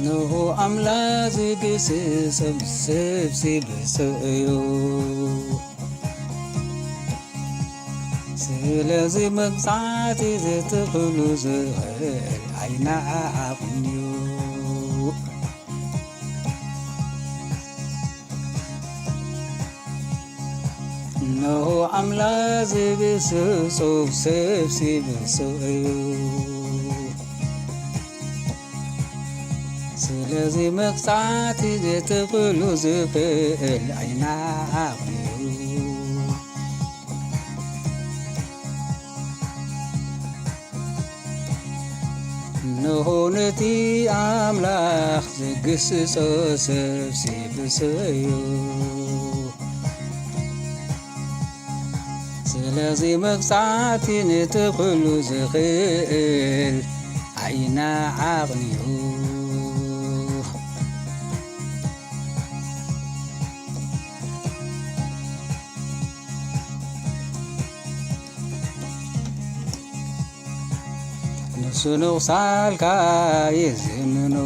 ንሆ ኣምላኽ ዝግስጽ ሰብሲብ እዩ ስለዚ መቕጻዕቲ ዘትኽሉ ዝኽእል ኣይነዓዓቕን እዩ ንሆ ኣምላኽ ዝግስጽ ሰብሲብ እዩ ስለዚ መቕጻዕቲ ዘትኽሉ ዝኽእል ኣይነዓዓቕን እዩ ንሆ ነቲ ኣምላኽ ዝግስጾ ሰብሲብ እዩ ስለዚ መቕጻዕቲ ንትኽሉ ዝኽእል ኣይነዓቕን እዩ ንሱ ንቑሳልካ ይዝምኖ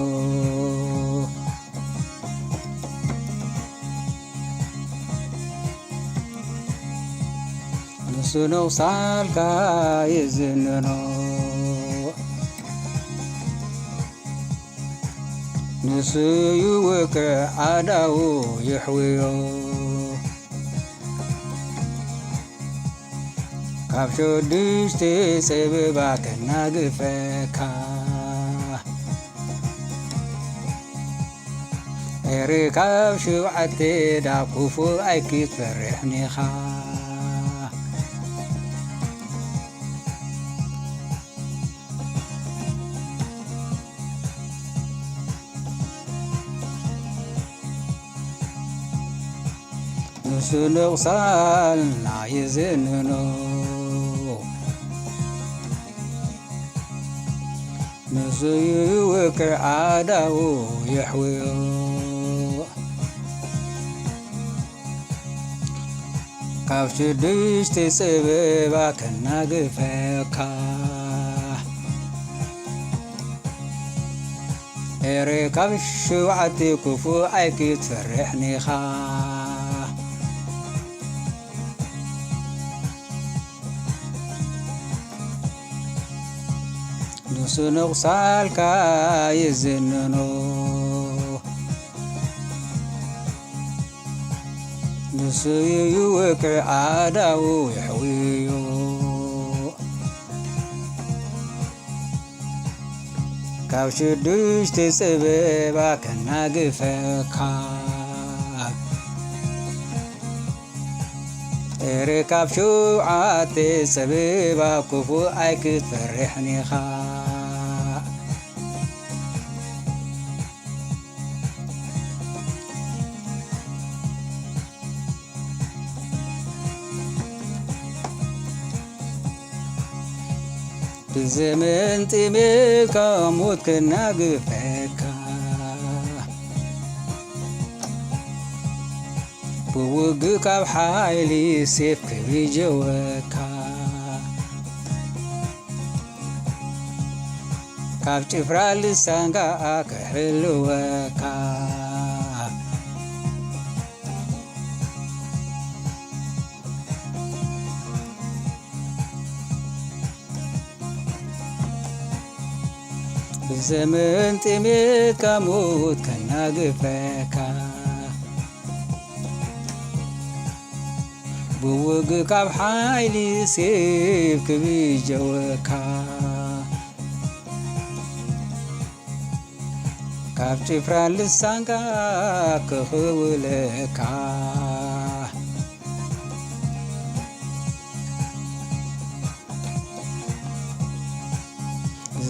ንሱ ንቑሳልካ ይዝንኖ ንሱ ይውቅዕ ኣዳው ይሕውዮ ካብ ሽዱሽተ ፀበባ ከናግፈካ ኤረ ካብ ሸውዓተ ዳብ ክፉእ ኣይክትፈርሕኒኻ ንሱ ንቑሳልና ይዝንኖ ንሱ ይውቅዕ ኣዳው ይሕውዮ ካብ ሽዱሽተ ፀበባ ከናግፈካ ኤረ ካብ ሸውዓተ ክፉእ ኣይክትፈርሕኒኻ ንሱ ንቑሳልካ ይዝንኖ ንሱ ይውቅዕ ኣዳው ይሕውዮ ካብ ሽዱሽተ ፀበባ ከናግፈካ ኤረ ካብ ሸውዓተ ፀበባ ክፉእ ኣይክትፈርሕኒኻ ብዘመን ጥሜትካ ሞት ከናግፈካ ብውግእ ካብ ሓይሊ ሴፍ ክቢጀወካ ካብ ጭፍራ ልሳንካ ክሕልወካ ብዘመን ጥሜትካ ሞት ከናግፈካ ብውግእ ካብ ሓይሊ ሴፍ ክቢጀወካ ካብ ጭፍራ ልሳንካ ክኽውለካ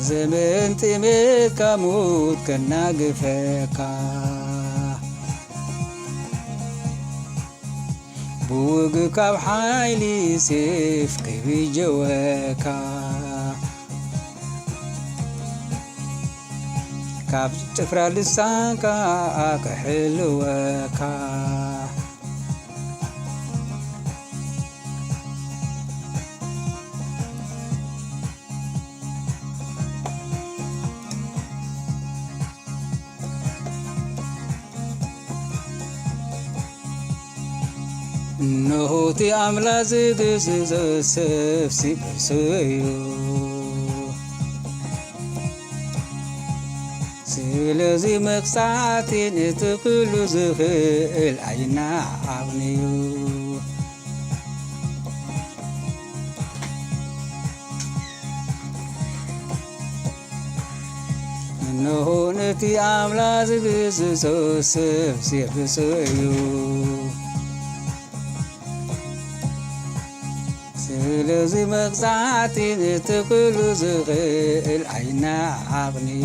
ዘመን ጥሜትካ ሞት ከናግፈካ ብውግእ ካብ ሓይሊ ሴፍ ክቢጀወካ ካብ ጭፍራ ልሳንካ ክሕልወካ እነሆቲ ኣምላክ ዝግዝዞ ሰብሲበሱ እዩ ስለዚ መቕፃዕቲ ነቲ ኩሉ ዝኽእል ኣይነዓቕን እዩ እነሆ ነቲ ኣምላክ ዝግዝዞ ሰብሲበሱ እዩ ስለዚ መቕፃዕቲ ነቲ ኩሉ ዝኽእል ኣይነዓቕን እዩ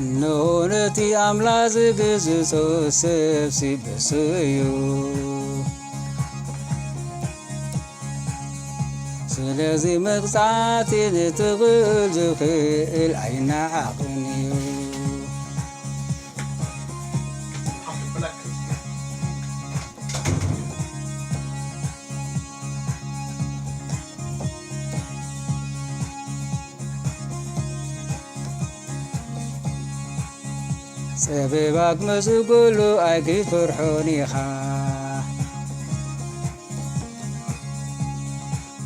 እነሆ ነቲ ኣምላክ ዝግዝዞ ሰብሲበሱ እዩ ስለዚ መቕፃዕቲ ነቲ ኩሉ ዝኽእል ኣይነዓቕን እዩ ፀበባክ መፁ ኩሉ ኣይክትፈርሖን ኢኻ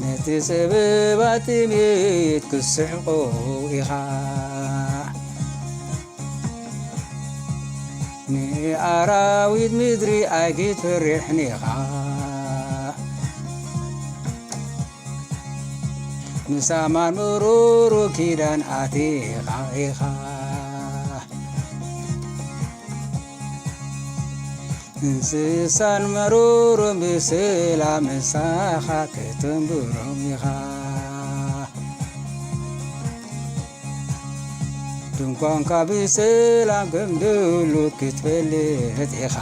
ነቲ ፀበባት ጥሜት ክስሕቆ ኢኻ ንኣራዊት ምድሪ ኣይክትፈርሕን ኢኻ ንሳማን ምሩሩ ኪዳን ኣቲኻ ኢኻ እንስሳን መሩሩ ብሰላም ንሳኻ ከተንብሮም ኢኻ ድንኳንካ ብሰላም ከም ድሉ ክትፈልጥ ኢኻ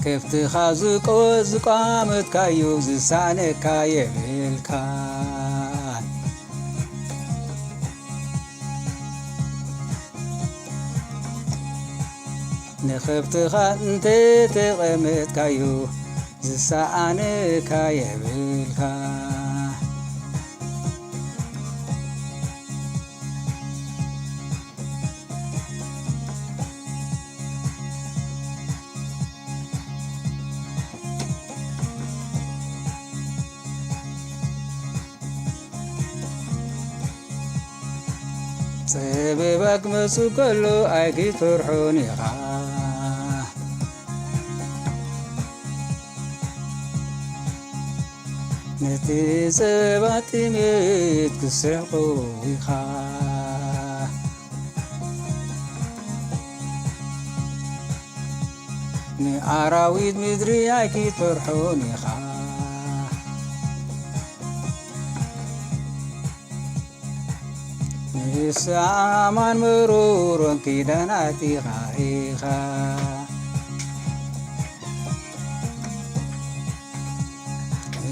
ከፍትኻ ዝቋመትካዮ ዝሳነካ የብልካ ንኸፍትኻ እንተተቐመጥካዮ ዝሰኣነካ የብልካ ፀበባክ መፁ ከሎ ኣይክትፈርሖን ኢኻ ነቲ ፀባት ጥሜት ክስሕቁ ኢኻ ንኣራዊት ምድሪ ኣይክትፈርሖን ኢኻ ንሳማን ምሩሮን ኪዳን ኣቲኻ ኢኻ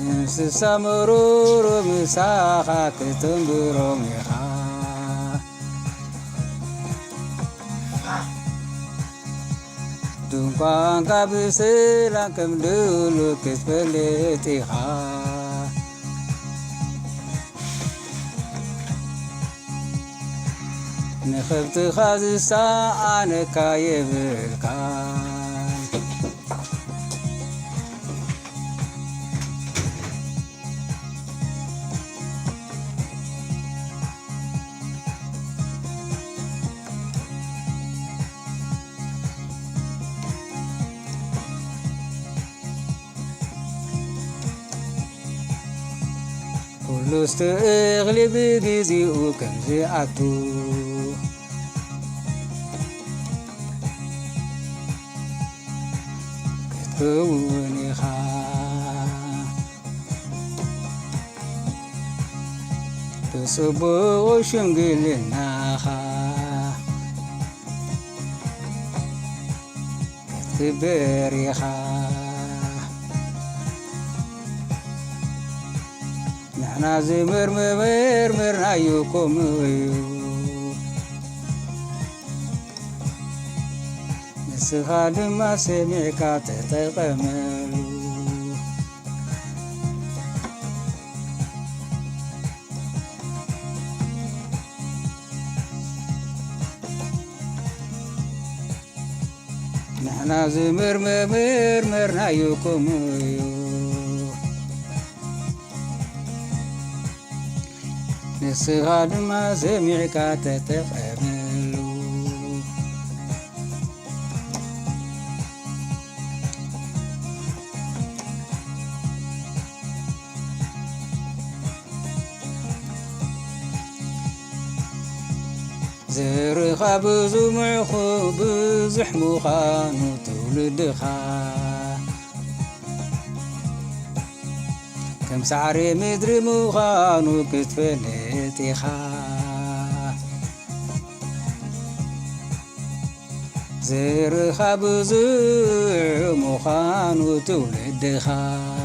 እንስሳ ምሩሩ ምሳኻ ክትንብሮም ኢኻ ድንኳንካ ብሰላም ከም ድሉ ክትፈልጥ ኢኻ ንኸፍትኻ ዝሰኣነካ የብልካ ኩሉ እኽሊ ብግዚኡ ከምዝኣቱ ክትከውን ኢኻ ብፅቡቕ ሽምግልናኻ ክትግበር ኢኻ ንሕና ዝመርመርናዮ ከምኡ እዩ ንስኻ ድማ ሰሚዕካ ተጠቐመሉ نحنا زمرمرنايكم نسخة ما سمعك تتقبلوا زرخا بزمعخو بزح مخانو تولدخا كم سعري مدري مخانو كتفلتخا زرخا بزح مخانو تولدخا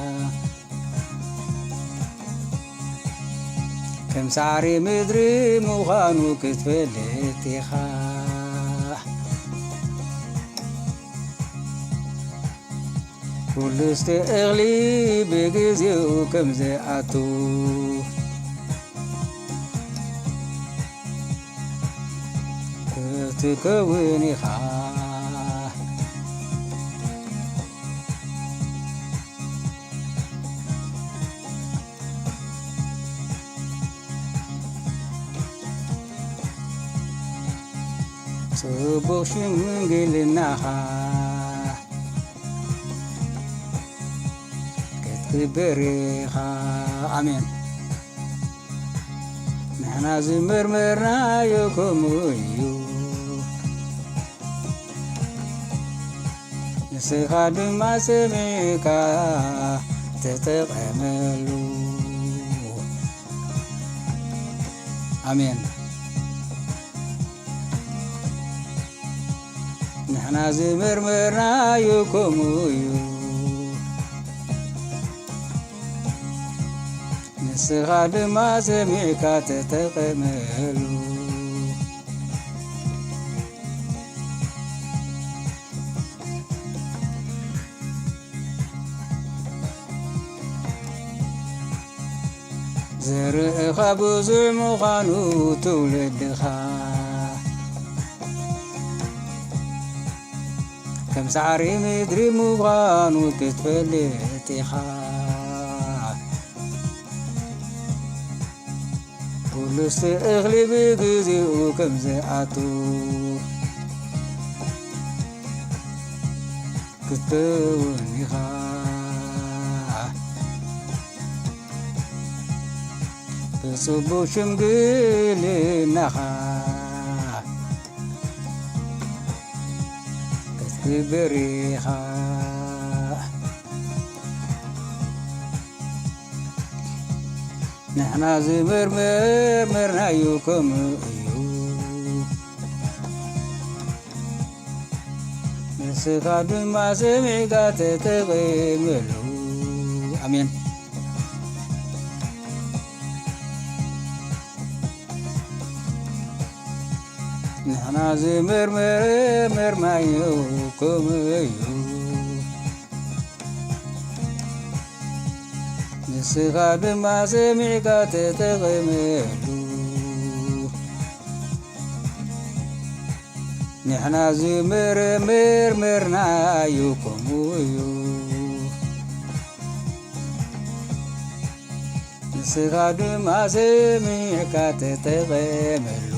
كم سعري مدري مخانو كتفلتخا كل استغلي بجزيو كم زعتو تكوني خا صبوش منقلناها كتبريخا آمين نحنا زمرمرنا يكم ويو نسخة ما سمعك تتقبلوا آمين نحنا زمرمرنا يكم ويو نسخة ما سمعك تتقبلوا زرخا بزع مخانو تولدخا كم سعري مدري مخانو كتفلتخا كل استغلي بجزيو كم زعتو كتونيخا بصبو شمقلناخا كتبريخا نحنا زمرمرنا يكم نسخة ما سمعك تتقبلوا آمين نحنا زمرمرنا يكم نسخة ما سمعك تتقبلوا نحنا زمرمرنا يكم نسخة ما سمعك تتقبلوا